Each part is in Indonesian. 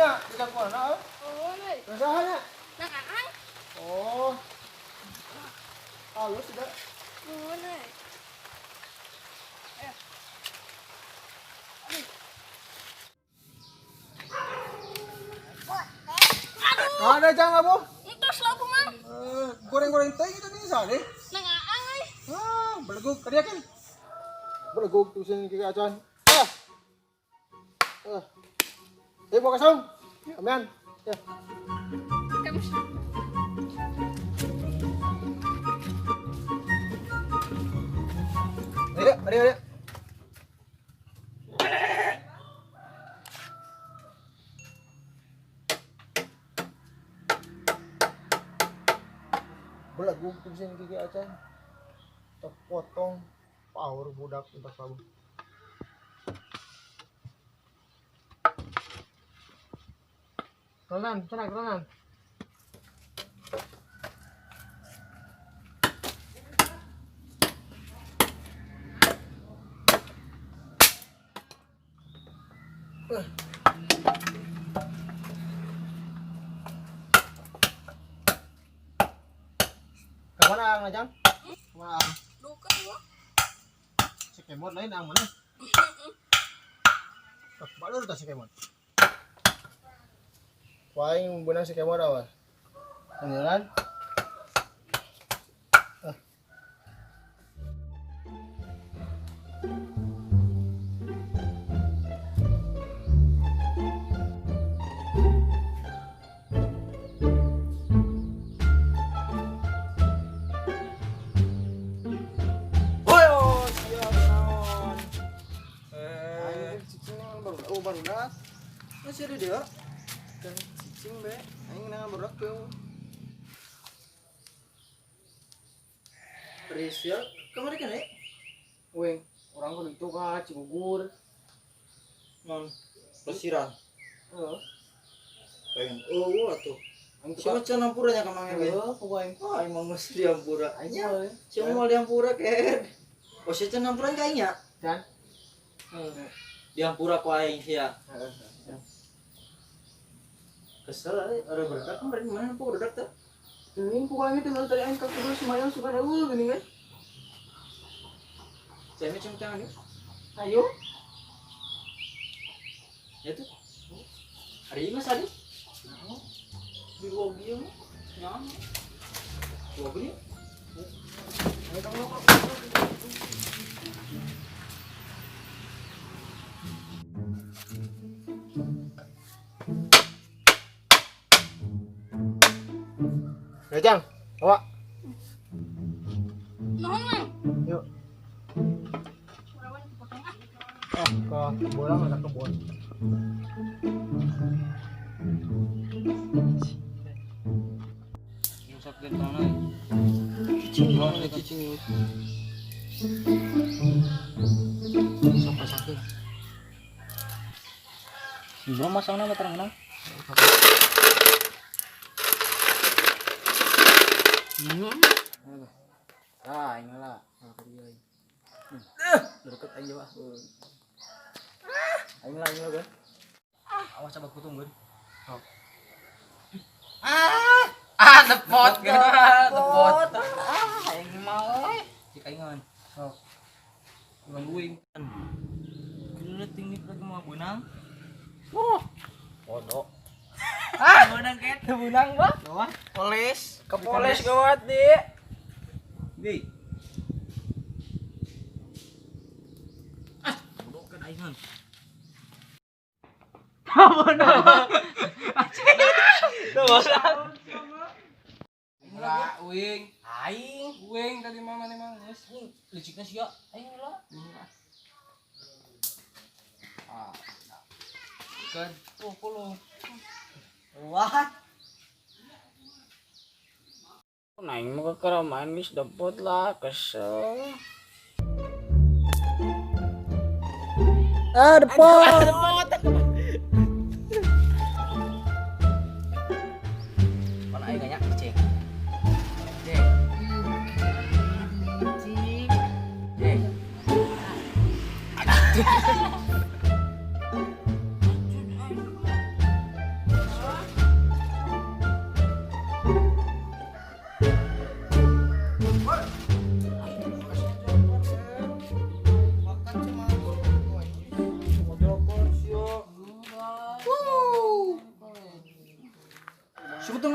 nya, tidak mana? Oh, nih. Rasanya. Nang aang. Oh. Halus sudah. Oh, nih. Nah, ada jangan Bu. Entos lah aku mah. Goreng-goreng teh itu bisa deh. Nang aang euy. Beleguk tadi kan. Beleguk tuh sini ke acan. Bawa kasong. Aman. Ya. Kamu Ayo. Beleguk tuh sini ke acan. Terpotong power budak untuk kamu. Kenalan. Kemana ang ajang? Kemana ang? duka gua. Si Kemot lain ang mana? Baru tak si Kemot. Paling benang si Kemot awal. Beneran? Baru nas masih ada dia dan cicing be aing nangan berak tuh Risya kemarin kan weng orang kan itu kan Cibubur non Pesiran pengen atuh siapa cina Ampuranya kemana ya aing mau mesti di Ampura aja siapa mau di Ampura kan oh si cina Ampura kayaknya kan di Ampura ku aing sia. Kesel ada berdak kemarin mana aku berdak teh. Ini ku aing tinggal tadi aing ka kudu semayang suka daul geuning kan. Ceme cengcang nih. Ayo. Ya tuh. Hari ini mas adi. Di gua bieu mah. Nyaman. Gua beli. Ayo kamu. Jang, bawa. Nuhun mang. Yuk. Urawan potong ah. Ke kebun ada kebun. Rusak din tanah. Cicing. Sampai sakit. Belum masang nama terang. Ini lah. Deket aja lah. Ini lah kan. Awas coba kutung kan. Depot kan. Depot. Ini mau. Cik aingan. Sok. Ngeluing kan. Kena tinggi lagi mau benang. Bodoh. Benang ket. Benang ba? Doang. Polis. Ke polis gawat di. Di. Bodoh kan aingan. Bodoh. Tuh bosan. Enggak, wing. Aing, wing tadi mama nih mang. Liciknya sia. Aing lah. Kan tuh puluh. Wah. Naing mau ke keramain geus dapet lah kesel. Depot. Mana aing nya cek. Cek.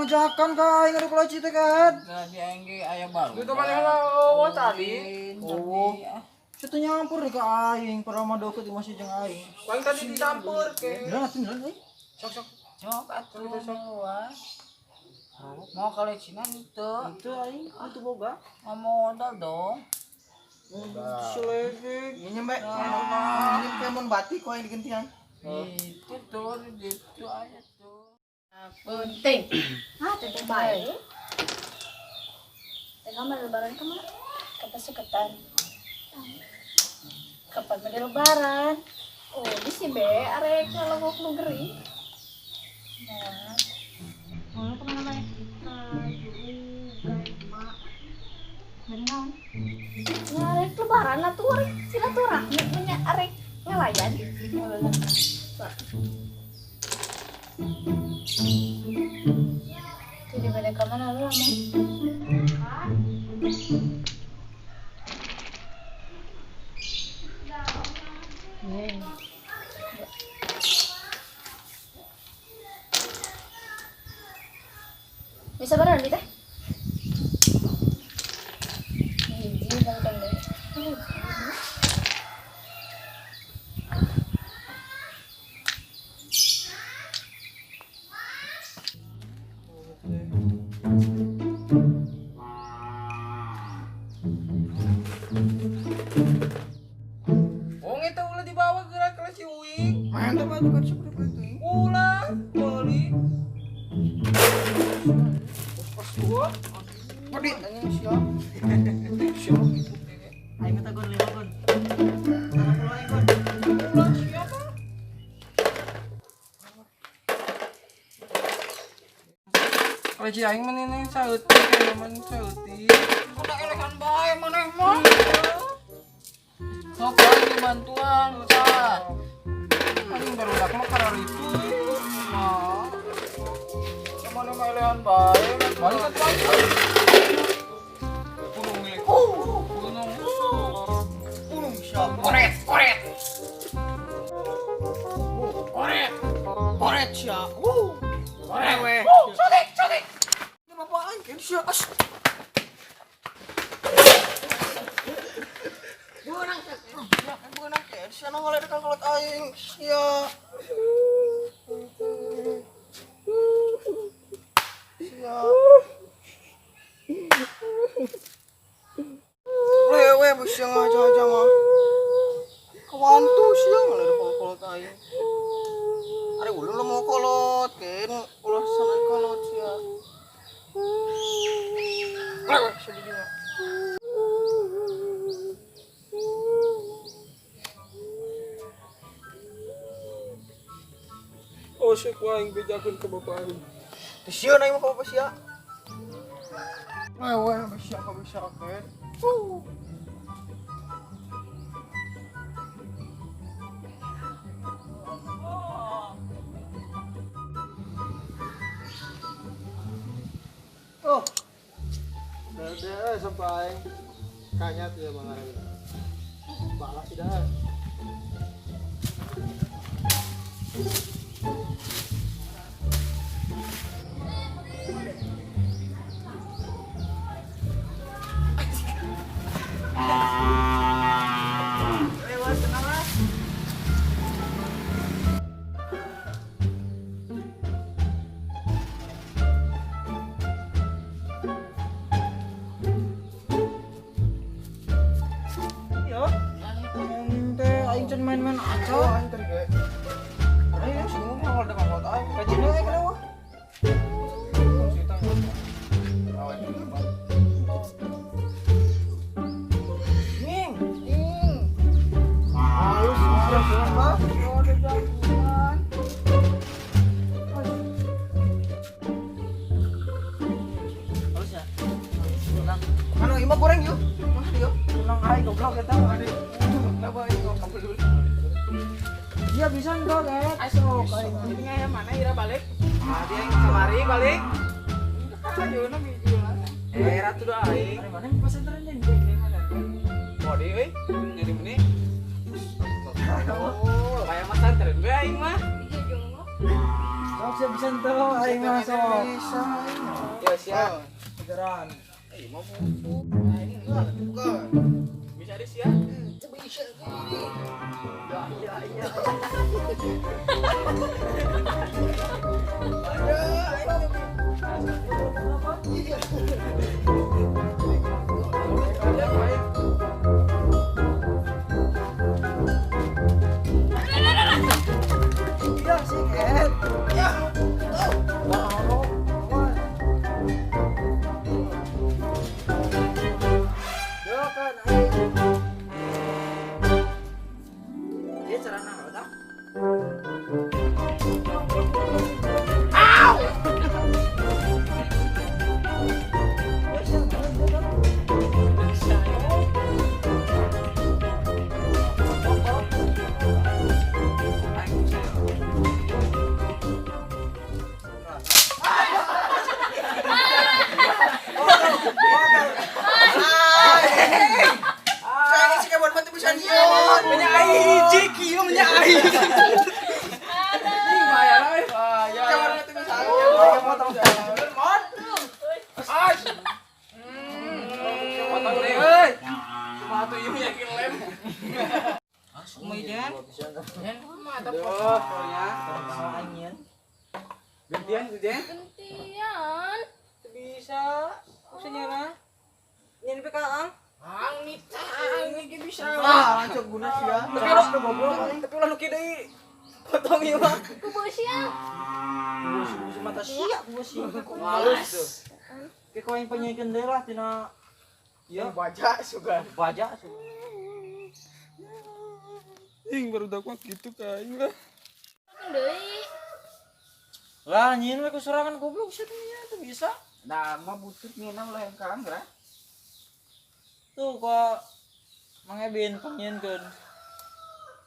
ngajakan ka aing anu kulaci teh kan. Jadi aing ge aya baru. Itu kan yang tadi. Oh. Situ nyampur deh ke aing, para mah deket masih jeung aing. Paling tadi dicampur ke. Udah atuh euy. Sok. Cok atuh semua. Mau kalecinan itu. Itu aing atuh boga. Mau modal dong. Seledek. Nyembe. Ini kemon batik kok yang digentian. Itu tuh gitu aja tuh. Penting. Ah, tentu baik. Tengah lebaran kemana? Kata seketan. Kapan pada lebaran? Oh, di si be, arek ngalogok nu gering. Nah. Oh, kemana mana? Benar. Arek lebaran lah tuh, arek silaturahmi punya arek ngelayan. Jadi pada kemana lu lama? Bisa beneran di teh? Hiji balikan deh. Oh, itu ulah dibawa gerak ke si Uing. Mantap aja kan seperti itu. Ulah beli. Pas gua. Padi tanya siap. Siapa gitu? Aing minta gon 5 gon. Tanah pulau aing gon. Ulah siapa? Kalau si aing mah ini sauti kayak man sauti. Udah elekan bae maneh mah. Sok lagi bantuan, Ustaz. Aing baru dak mah karar itu. Nah. Sama nama elehan bae. Balik ke tuan. Gunung milik. Gunung. Gunung siap. Koret. Koret siap. Koret weh. Sotik. Ini bapak aing kan siap. Bukan kan sana ngoleh dekat kolot aing. Siap. Lewe bisa aja mah. Kawantu siang ngoleh dekat kolot aing. Are ulun mau kolot kan ulah sana kolot siap. Lewe sedih juga. Oh, syek aing bejakeun ke bapak aing. Sieun aing mah ka bapak sia. Lewe bisa ka bisa kan. Oh. Udah sampai kanyat ya Bang Arif. Balas dah. Lewat tenang lah. Iya. Ente aing can main-main aja. Oh, aing tadi ge. Aing sing ngomong kalau ada ngomong aing. Kacine aing kenapa? Si tang. Awan ini, Bang. Ning. Ayo siap-siap Pak. Oh, ada jangkuan. Halus ya. Tenang. Anu imah goreng yuk. Mah yuk. Tenang aing goblok eta. Kenapa aing ngomong dulu? Iya bisa enggak, Nek? Asok aing. Ini yang mana ira balik? Ah, dia yang kemari balik. Ayo na video lah. Ratu dah aing. Ada mana pesantren ini? Bodi euy. Jadi meni. Oh, kayak mas santren we aing mah. Sok siap bisa tuh aing masuk. Ya siap. Beneran. Bisa di siap. Iya sih, Ken. Yo kan, dia cerana apa? Saya sih kawan mati bisa nyon. Menyai ciki menyai. Ini bayar euy. Kawan mati bisa nyon. Potong jalan. Mon. As. Potong deh euy. Cuma atuh ieu yakin lem. Kemudian, Mata yo, potong. pokoknya angin. Gantian tuh, Jen. Gantian. Bisa, bisa nyerah. Ini PKA. Ini bisa. Langsung guna sih ya. Tapi ulah nu kieu deui. Potong ieu mah. Kubusnya. Busi mata siap busi. Malus tuh. Kayak kau yang penyanyikan daerah tina. Ya, Baca sugan. baja. Ing baru dak mah gitu kain lah. Deui. Lah nyin we kuserangan goblok sih tuh bisa. Nah, mah butut nginam lah yang kan, gerak. Tuh kok Mang Ebin penyanyikan.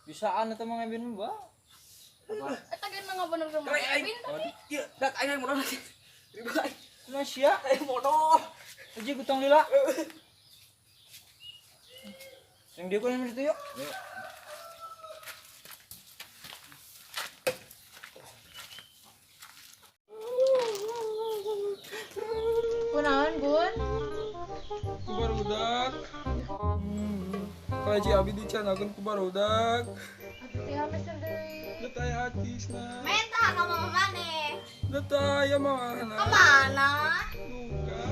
Bisaan eta Mang Ebin mah. Eta geus bener sama Evin tadi. Ieu, dak aing modal lagi. Riba. Masya, Modal. aja gutong lila. Yang dia kan itu yuk. Kunaon, Gun? Kubarudak. Kaji abi dicanakeun kubarudak. Atuh teh mesen deui. Dataya artisna. Menta ka mama maneh. Dataya mana? Kemana? Luka.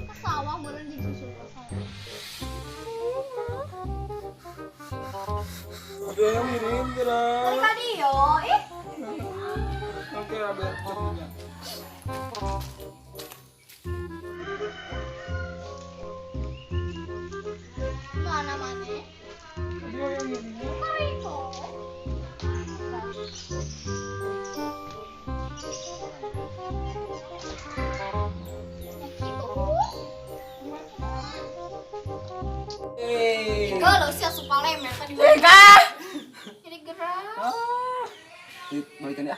Ke sawah meureun jeung susu ke sawah. Ada yang mirim gerak. Dari ka dieu, ih. Oke, abi artisnya. Mana maneh? Dia yang mirim. Kariko. Kalau sih asupa lemer tadi. Jadi gerak. Balikan ya.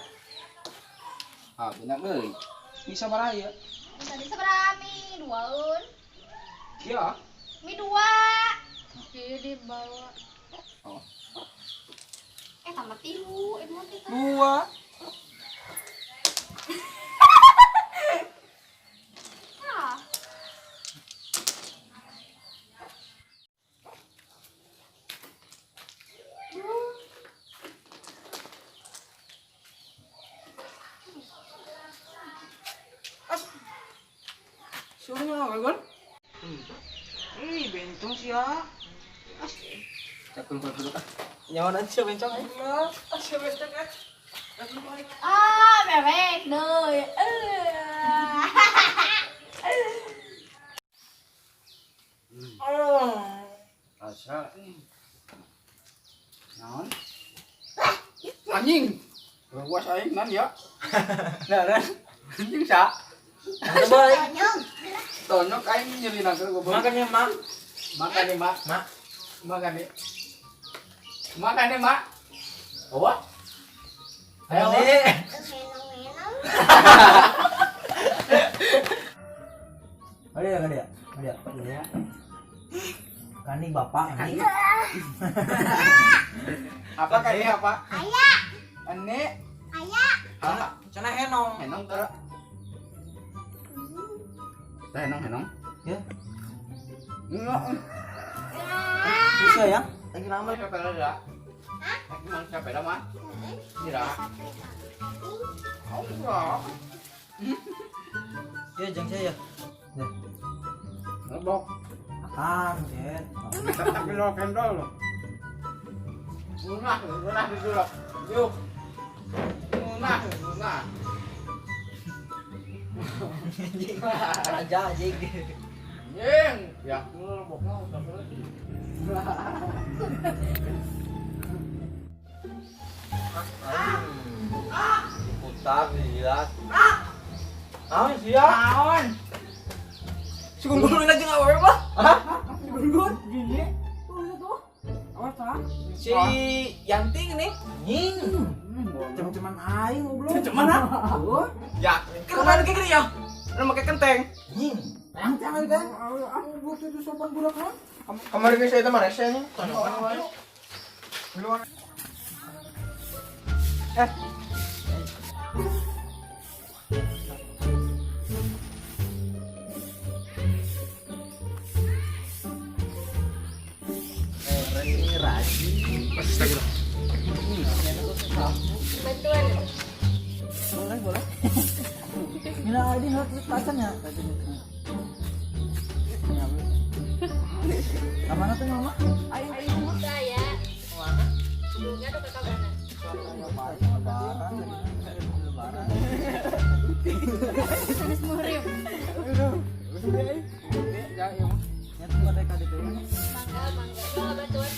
Ah, benar euy. Bisa maraya. Tadi seberapa mi duaun? Iya. Mi dua. Jadi dibawa. Oh. Tamat tilu, mau kita. Dua. Ah. Suruhnya apa, Gon? Bencong sih ya. Cakul dulu. Nyawan aja bencong. Ah, bebek deh. Asa. Naon? Anjing. Gua saing nan ya. Nah, kan. Anjing sa. Baik. Tonok aing nyelina ke gua. Makannya mak. Makan nih, Mak. Mak. Makan nih. Makan nih, Mak. Ayo. Ayo. Ada ya, ada ya. Ada ya. Kani bapak ini. Apa kan ini apa? Ayah, Ane. ayah. Apa? Cenah henong. Henong ta. Henong. Ya. Enggak. Bisa ya? Lagi lama. Siapa dah? Hah? Siapa dah, Mas? Mira. Oh, enggak. Ya jeng saya. Ya. Ngebok. Akan, Ken. Tapi lo kendol lo. Munah dulu lo. Yuk. Munah. Aja anjing. Jeng. Ya, lo boknya udah selesai. Putar lihat. Naon sia? Naon? Si Gun lagi ngawe apa? Hah? Si Gun gini. Awas ah. Si Yanti ini. Nying. Cuman aing goblok. Cuman Ya, kemarin kayak gini ya. Lu pakai kenteng. Nying. Jangan kan. Aku butuh itu sopan budak kan. Kemarin guys saya teman resenya. Belum. Ini rajin. Bantuan. Boleh. Mila ini harus pasang ya. Kemana tuh mama? Ayo saya. Kemana? Bunga tuh ke mana? Lebaran. Tulis muhrim. Ya tuh ada kali itu. Mangga. Mau bantuan?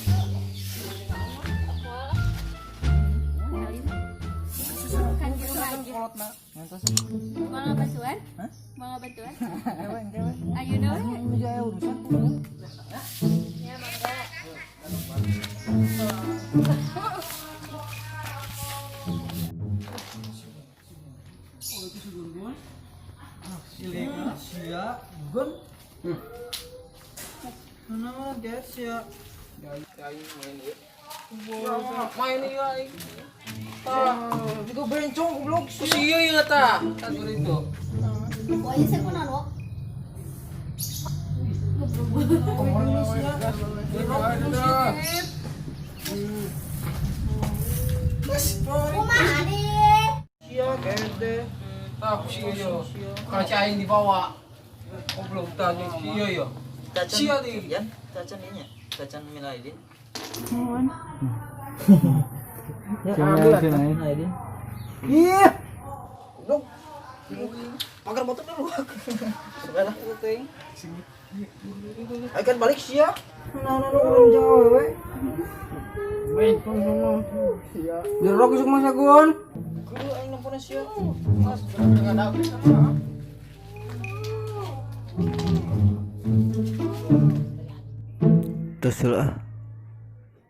Kan di rumah aja. Mau bantuan? Hah? Mau bantuan? Keweng. Ayo dong. Ini jaya urusan. Ya mangga. Siling sia gun. Mana guys ya? Main ini ya. Itu bencong goblok Si iya ya ta. Tadi itu. Pokoknya saya pun anu. Kumaha deh? Sia gede. Tahu si iya. Kalau si aing dibawa. Goblok tadi si iya ya. Cacan Sia di. Yan, cacan ini ya. Cacan Milaidin. Ya ambil Milaidin. Iya. Goblok. Makan motor dulu. Sebelah penting. Akan balik sia. Nah, orang Jawa we. Biar rok isuk masa gun. Kudu aing nampuna sia. Mas, enggak ada sama. Terus lah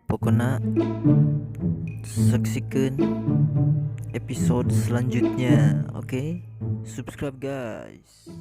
pokoknya saksikan episode selanjutnya. Oke, subscribe guys.